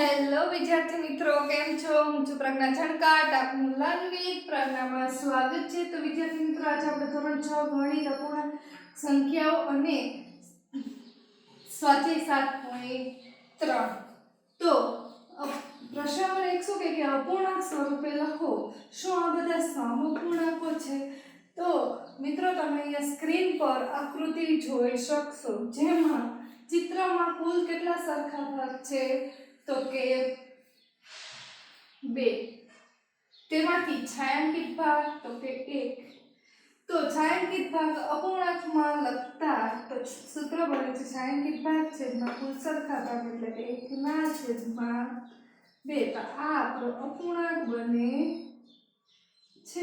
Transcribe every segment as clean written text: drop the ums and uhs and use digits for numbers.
Hello વિદ્યાર્થી મિત્રો, કેમ છો? હું છું પ્રજ્ઞા છણકાટ, આપનું લર્નિંગ પ્રજ્ઞામાં સ્વાગત છે. તો વિદ્યાર્થી મિત્રો, આજે આપણે ધોરણ 6 ગણિત અપૂર્ણાંક સંખ્યાઓ અને સ્વાધ્યાય 7.3. તો પ્રશ્ન નંબર 1 શું કહે કે અપૂર્ણાંક સ્વરૂપે લખો. શું આ બધા સમઅપૂર્ણાંકો છે? તો મિત્રો, તમે અહીંયા સ્ક્રીન પર આકૃતિ જોઈ શકશો, જેમાં ચિત્રમાં કુલ કેટલા સરખા ભાગ છે? તો કે 2. તેમાંથી છાयांकित ભાગ તો કે 1. તો છાयांकित ભાગ અપૂર્ણાંકમાં લખતા તો સૂત્ર બને છે છાयांकित ભાગ છેદમાં કુલ સરખા ભાગ એટલે કે 1/2. તો આ આપણો અપૂર્ણાંક બને છે.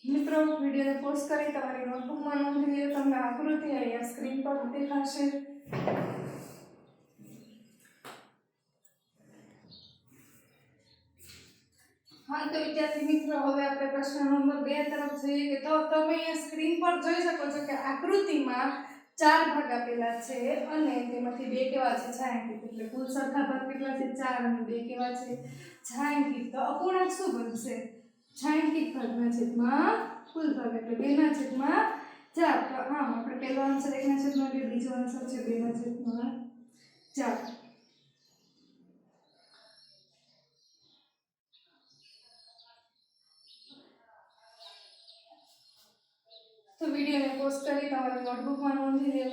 મિત્રો, વિડીયોને પોઝ કરી તમારી નોટબુકમાં નોંધી લો. તમને આકૃતિ અહીંયા સ્ક્રીન પર દેખાશે. હા, તો વિદ્યાર્થી મિત્રો, હવે આપણે પ્રશ્ન નંબર 2 તરફ જઈએ. કે તો તમે અહીંયા સ્ક્રીન પર જોઈ શકો છો કે આકૃતિમાં 4 ભાગ આપેલા છે અને તેમાંથી 2 કેવા છે? છાयांकित. એટલે કુલ સરખા ભાગ કેટલા છે? 4 અને 2 કેવા છે? છાयांकित. તો અપૂર્ણાંક શું બનશે? છાयांकित ભાગના છેદમાં કુલ ભાગ એટલે 2/4. તો આમ આપણે પહેલો આન્સર 1/2, બીજો આન્સર છે 2/4. તો વિડીયોને પોઝ કરી તમારી નોટબુકમાં નોંધી લો.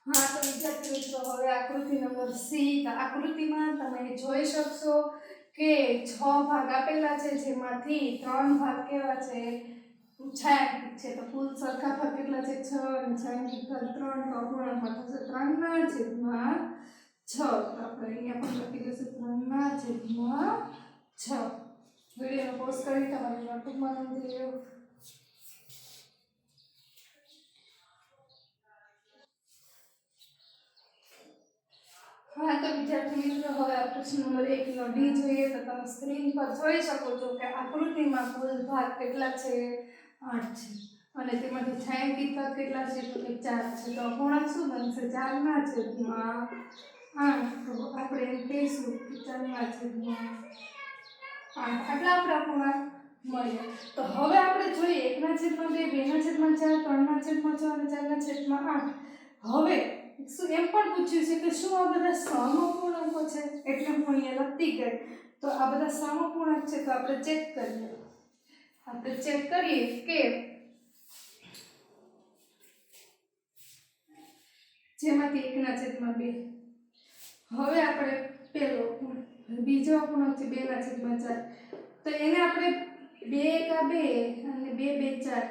હા, તો વિદ્યાર્થી મિત્રો, હવે આકૃતિ નંબર સી. આકૃતિમાં તમે જોઈ શકશો કે 6 ભાગ આપેલા છે, જેમાંથી 3 ભાગ કેવા છે? છાयांकित છે. તો કુલ સરખા ભાગ કેટલા છે? 6 અને છાयांकित ભાગ 3. તો અપૂર્ણાંકમાં થશે 3/6. તો આપણે અહીંયા પણ લખી દઈશું 3/6. વિડીયોને પોઝ કરી તમારી નોટબુકમાં નોંધી લો. હા, તો વિદ્યાર્થી મિત્રો, હવે આ પ્રશ્ન નંબર 1 નો ડી જોઈએ. તો તમે સ્ક્રીન પર જોઈ શકો છો કે આકૃતિમાં કુલ ભાગ કેટલા છે? 8 છે અને તેમાંથી છાयांकित ભાગ કેટલા છે? તો કે 4 છે. તો અપૂર્ણાંક શું બનશે? 4/8. તો આપણે એમ કહીશું કે 4/8. આટલા આપણે અપૂર્ણાંક મળ્યા. તો હવે આપણે જોઈએ 1/2, 2/4, 3/6 અને 4/8. હવે શું એમ પણ પૂછ્યું છે કે શું આ બધા સમઅપૂર્ણાંકો છે? એટલે હું અહીંયા લખતી ગઈ. તો આ બધા સમઅપૂર્ણાંક છે, તો આપણે ચેક કરીએ. આપણે ચેક કરીએ કે જેમાંથી 1/2. હવે આપણે બીજો અપૂર્ણાંક છે 2/4. તો એને આપણે 2 × 2 અને 2/4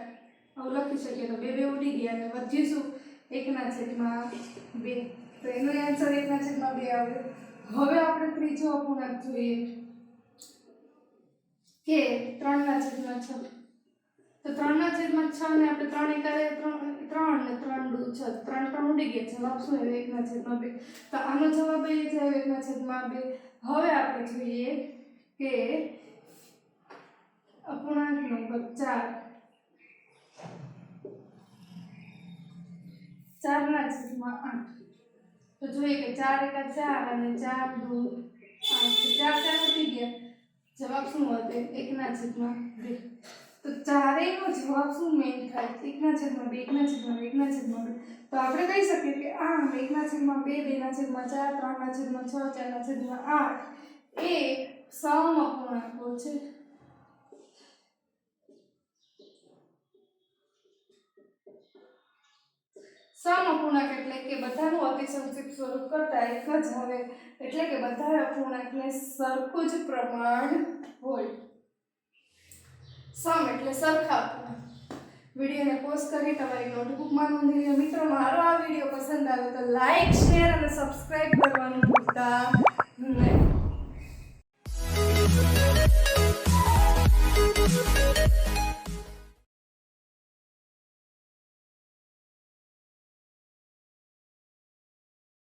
આવું લખી શકીએ. તો 2 2 ઉડી ગયા અને વધ્યું શું? 1/2. તો એનો આન્સર 1/2 આવે. હવે આપણે ત્રીજો અપૂર્ણાંક જોઈએ કે 3/6. તો 3/6 ને આપણે 3 એકા 3 ને 3 દુ 6. 3 3 ઉડી ગયા. જવાબ શું આવ્યો? 1/2. તો આનો જવાબ એ જ આવ્યો 1/2. હવે આપણે જોઈએ કે અપૂર્ણાંક નંબર 4. 4/8. તો જોઈએ કે 4 એકા 4 અને 4 દુ 8. 4 4 ઉડી ગયા. જવાબ શું હતો? 1/2. તો ચારેયનો જવાબ શું મેન થાય? 1/2, 1/2. તો આપણે કહી શકીએ કે આમ 1/2, 2/4, 3/6, 4/8 એ સમઅપૂર્ણાંકો છે. સમઅપૂર્ણાંક એટલે કે બધાનું અતિસંક્ષિપ્ત સ્વરૂપ કરતા એક જ આવે. એટલે કે બધા અપૂર્ણાંકને સરખું જ પ્રમાણ હોય. સમ એટલે સરખા અપૂર્ણાંક. વિડીયોને પોઝ કરી તમારી નોટબુકમાં નોંધી લો. મિત્રો, મારો આ વિડીયો પસંદ આવે તો લાઈક, શેર અને સબસ્ક્રાઇબ કરવાનું ભૂલતા